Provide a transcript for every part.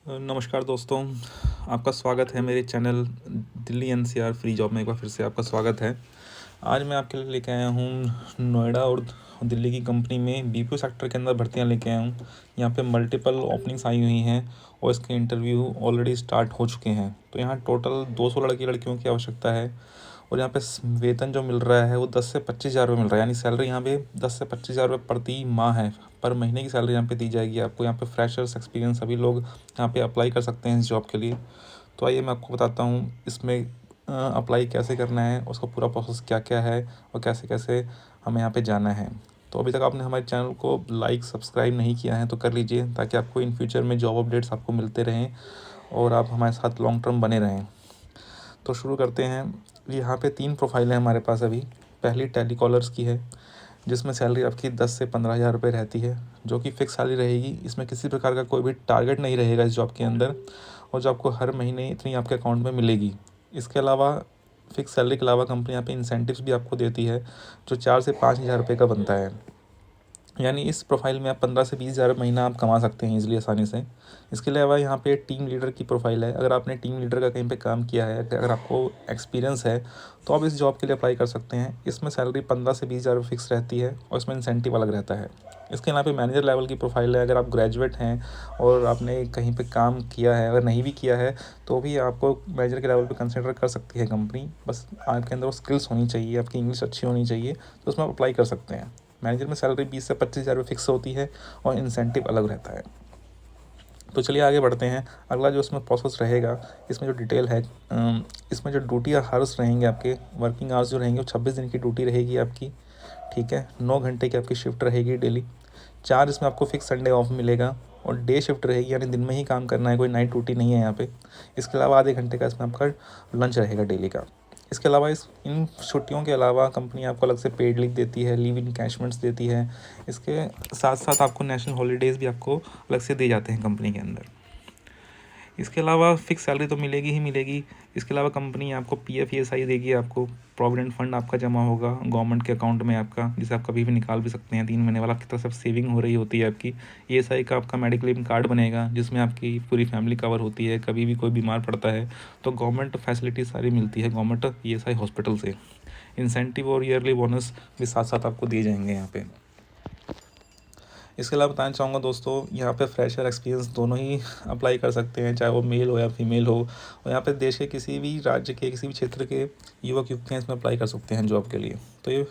नमस्कार दोस्तों, आपका स्वागत है मेरे channel Delhi NCR free job में। एक बार फिर से आपका स्वागत है। आज मैं आपके लिए लेके आया हूँ नोएडा और दिल्ली की कंपनी में बीपीओ सेक्टर के अंदर भर्तियाँ लेके आया हूँ। यहाँ पे मल्टीपल ओपनिंग्स आई हुई हैं और इसके इंटरव्यू ऑलरेडी स्टार्ट हो चुके हैं। तो यहाँ टोटल 200 लड़कियों की आवश्यकता है और यहाँ पे वेतन जो मिल रहा है वो 10 से 25 हज़ार रुपये मिल रहा है। यानी सैलरी यहाँ पे 10 से 25 हज़ार रुपये प्रति माह है, पर महीने की सैलरी यहाँ पे दी जाएगी आपको। यहाँ पे फ्रेशर्स एक्सपीरियंस सभी लोग यहाँ पे अप्लाई कर सकते हैं इस जॉब के लिए। तो आइए मैं आपको बताता हूँ इसमें अप्लाई कैसे करना है, उसका पूरा प्रोसेस क्या क्या है और कैसे कैसे हमें यहाँ पे जाना है। तो अभी तक आपने हमारे चैनल को लाइक सब्सक्राइब नहीं किया है तो कर लीजिए, ताकि आपको इन फ्यूचर में जॉब अपडेट्स आपको मिलते रहें और आप हमारे साथ लॉन्ग टर्म बने रहें। तो शुरू करते हैं। यहाँ पे 3 प्रोफाइल हैं हमारे पास अभी। पहली टेलीकॉलर्स की है, जिसमें सैलरी आपकी 10 से 15 हज़ार रुपये रहती है, जो कि फ़िक्स सैलरी रहेगी। इसमें किसी प्रकार का कोई भी टारगेट नहीं रहेगा इस जॉब के अंदर, और जो आपको हर महीने इतनी आपके अकाउंट में मिलेगी। इसके अलावा फ़िक्स सैलरी के अलावा कंपनी यहाँ पे इंसेंटिव्स भी आपको देती है, जो 4 से 5 हज़ार रुपये का बनता है। यानी इस प्रोफाइल में आप 15 से 20 हज़ार महीना आप कमा सकते हैं ईज़िली, आसानी से। इसके अलावा यहाँ पे टीम लीडर की प्रोफाइल है। अगर आपने टीम लीडर का कहीं पे काम किया है, अगर आपको एक्सपीरियंस है, तो आप इस जॉब के लिए अप्लाई कर सकते हैं। इसमें सैलरी 15 से 20 हज़ार फिक्स रहती है और इसमें इंसेंटिव अलग रहता है। इसके अलावा मैनेजर लेवल की प्रोफाइल है। अगर आप ग्रेजुएट हैं और आपने कहीं पे काम किया है, अगर नहीं भी किया है तो भी आपको मैनेजर के लेवल पे कंसिडर कर सकती है कंपनी। बस आपके अंदर वो स्किल्स होनी चाहिए, आपकी इंग्लिश अच्छी होनी चाहिए, तो उसमें आप अप्लाई कर सकते हैं। मैनेजर में सैलरी 20 से 25 हज़ार रुपये फिक्स होती है और इंसेंटिव अलग रहता है। तो चलिए आगे बढ़ते हैं। अगला जो इसमें प्रोसेस रहेगा, इसमें जो डिटेल है, इसमें जो ड्यूटी हार्स रहेंगे आपके, वर्किंग आवर्स जो रहेंगे वो 26 दिन की ड्यूटी रहेगी आपकी। ठीक है, 9 घंटे की आपकी शिफ्ट रहेगी डेली। 4 इसमें आपको फिक्स संडे ऑफ मिलेगा और डे शिफ्ट रहेगी, यानी दिन में ही काम करना है, कोई नाइट ड्यूटी नहीं है यहाँ पे। इसके अलावा आधे घंटे का इसमें आपका लंच रहेगा डेली का। इसके अलावा इन छुट्टियों के अलावा कंपनी आपको अलग से पेड लीव देती है, लीव इनकैशमेंट्स देती है। इसके साथ साथ आपको नेशनल हॉलीडेज़ भी आपको अलग से दिए जाते हैं कंपनी के अंदर। इसके अलावा फ़िक्स सैलरी तो मिलेगी ही मिलेगी। इसके अलावा कंपनी आपको पीएफ ईएसआई देगी, आपको प्रोविडेंट फंड आपका जमा होगा गवर्नमेंट के अकाउंट में आपका, जिसे आप कभी भी निकाल भी सकते हैं। 3 महीने वाला आपकी तरफ से सेविंग हो रही होती है आपकी। ईएसआई का आपका मेडिक्लेम कार्ड बनेगा, जिसमें आपकी पूरी फैमिली कवर होती है। कभी भी कोई बीमार पड़ता है तो गवर्नमेंट फैसिलिटी सारी मिलती है गवर्नमेंट ईएसआई हॉस्पिटल से। इंसेंटिव और ईयरली बोनस भी साथ साथ आपको दिए जाएंगे यहाँ पे। इसके अलावा बताना चाहूँगा दोस्तों, यहाँ पे फ्रेशर एक्सपीरियंस दोनों ही अप्लाई कर सकते हैं, चाहे वो मेल हो या फीमेल हो। और यहाँ पे देश के किसी भी राज्य के, किसी भी क्षेत्र के युवक युवतियाँ इसमें अप्लाई कर सकते हैं जॉब के लिए। तो ये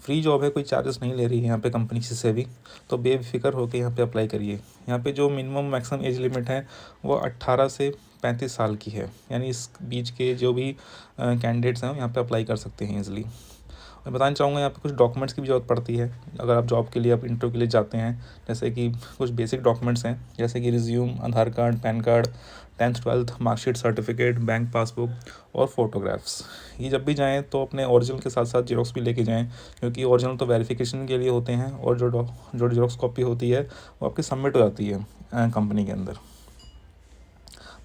फ्री जॉब है, कोई चार्जेस नहीं ले रही है यहाँ पे कंपनी किसी से भी। तो बेफिक्र होकर यहाँ पे अप्लाई करिए। यहाँ पे जो मिनिमम मैक्सिमम एज लिमिट है वो 18 से 35 साल की है। यानी इस बीच के जो भी कैंडिडेट्स हैं यहाँ पे अप्लाई कर सकते हैं ईज़िली। मैं बताना चाहूँगा यहाँ पे कुछ डॉक्यूमेंट्स की भी ज़रूरत पड़ती है अगर आप जॉब के लिए, आप इंटरव्यू के लिए जाते हैं। जैसे कि कुछ बेसिक डॉक्यूमेंट्स हैं, जैसे कि resume, Aadhaar card, PAN card, 10th 12th marksheet, certificate, bank passbook और फोटोग्राफ्स। ये जब भी जाएँ तो अपने ओरिजिनल के साथ साथ जीरोक्स भी लेके जाएँ, क्योंकि ओरिजिनल तो वेरिफिकेशन के लिए होते हैं और जो जीरोक्स कॉपी होती है वो आपकी सबमिट हो जाती है कंपनी के अंदर।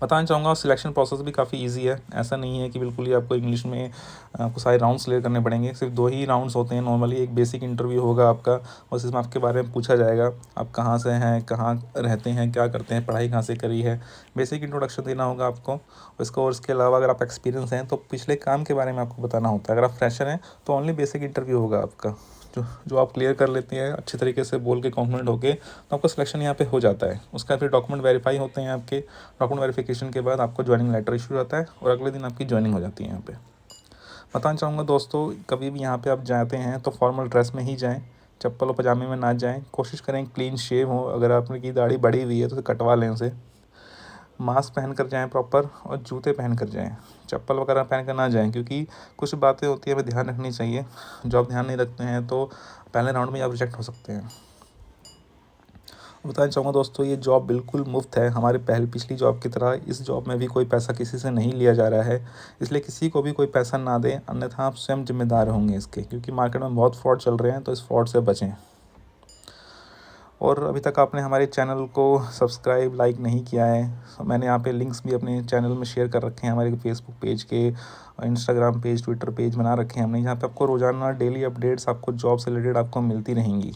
बताना चाहूँगा सिलेक्शन प्रोसेस भी काफ़ी इजी है। ऐसा नहीं है कि बिल्कुल ही आपको इंग्लिश में आपको सारे राउंड्स क्लियर करने पड़ेंगे। सिर्फ 2 ही राउंड्स होते हैं नॉर्मली। एक बेसिक इंटरव्यू होगा आपका, और इसमें आपके बारे में पूछा जाएगा, आप कहाँ से हैं, कहाँ रहते हैं, क्या करते हैं, पढ़ाई कहाँ से करी है। बेसिक इंट्रोडक्शन देना होगा आपको उसको। और इसके अलावा अगर आप एक्सपीरियंस हैं तो पिछले काम के बारे में आपको बताना होता है। अगर आप फ्रेशर हैं तो ओनली बेसिक इंटरव्यू होगा आपका, जो आप क्लियर कर लेते हैं अच्छी तरीके से बोल के, कॉन्फिडेंट होके, तो आपका सिलेक्शन यहाँ पे हो जाता है। उसका फिर डॉक्यूमेंट वेरीफाई होते हैं आपके। डॉक्यूमेंट वेरिफिकेशन के बाद आपको ज्वाइनिंग लेटर इशू होता है और अगले दिन आपकी ज्वाइनिंग हो जाती है यहाँ पे। बताना चाहूँगा दोस्तों, कभी भी यहाँ पे आप जाते हैं तो फॉर्मल ड्रेस में ही जाएँ, चप्पल और पजामे में ना जाएँ। कोशिश करें क्लीन शेव हो, अगर आपने की दाढ़ी बढ़ी हुई है तो उसे कटवा लें उसे। मास्क पहन कर जाएँ प्रॉपर, और जूते पहन कर जाएँ, चप्पल वगैरह पहन कर ना जाएँ, क्योंकि कुछ बातें होती है हमें ध्यान रखनी चाहिए। जो आप ध्यान नहीं रखते हैं तो पहले राउंड में आप रिजेक्ट हो सकते हैं। बताना चाहूँगा दोस्तों, ये जॉब बिल्कुल मुफ्त है। हमारे पिछली जॉब की तरह इस जॉब में भी कोई पैसा किसी से नहीं लिया जा रहा है, इसलिए किसी को भी कोई पैसा ना दें, अन्यथा आप स्वयं जिम्मेदार होंगे इसके, क्योंकि मार्केट में बहुत फ्रॉड चल रहे हैं, तो इस फ्रॉड से बचें। और अभी तक आपने हमारे चैनल को सब्सक्राइब, लाइक नहीं किया है, तो मैंने यहाँ पे लिंक्स भी अपने चैनल में शेयर कर रखे हैं, हमारे फेसबुक पेज के, इंस्टाग्राम पेज, ट्विटर पेज बना रखे हैं हमने, जहाँ पे आपको रोज़ाना डेली अपडेट्स आपको जॉब से रिलेटेड आपको मिलती रहेंगी।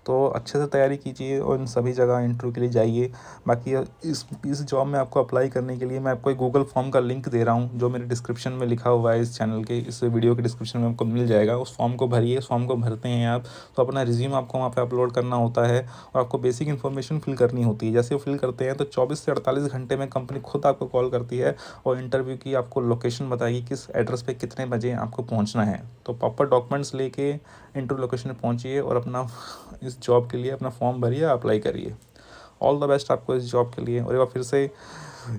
तो अच्छे से तैयारी कीजिए और इन सभी जगह इंटरव्यू के लिए जाइए। बाकी इस जॉब में आपको अप्लाई करने के लिए मैं आपको एक गूगल फॉर्म का लिंक दे रहा हूँ, जो मेरे डिस्क्रिप्शन में लिखा हुआ है, इस चैनल के इस वीडियो के डिस्क्रिप्शन में आपको मिल जाएगा। उस फॉर्म को भरिए। उस फॉर्म को भरते हैं आप तो अपना रिज्यूम आपको वहाँ पे अपलोड करना होता है और आपको बेसिक इन्फॉर्मेशन फिल करनी होती है। जैसे वो फिल करते हैं तो 24 से 48 घंटे में कंपनी खुद आपको कॉल करती है और इंटरव्यू की आपको लोकेशन बताएगी, किस एड्रेस पे कितने बजे आपको पहुंचना है। तो प्रॉपर डॉक्यूमेंट्स लेके इंटरव्यू लोकेशन पे पहुंचिए और अपना इस जॉब के लिए अपना फॉर्म भरिए, अप्लाई करिए। ऑल द बेस्ट आपको इस जॉब के लिए। और एक बार फिर से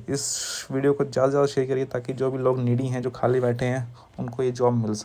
इस वीडियो को ज़्यादा से ज़्यादा शेयर करिए ताकि जो भी लोग नीडी हैं, जो खाली बैठे हैं, उनको ये जॉब मिल सके।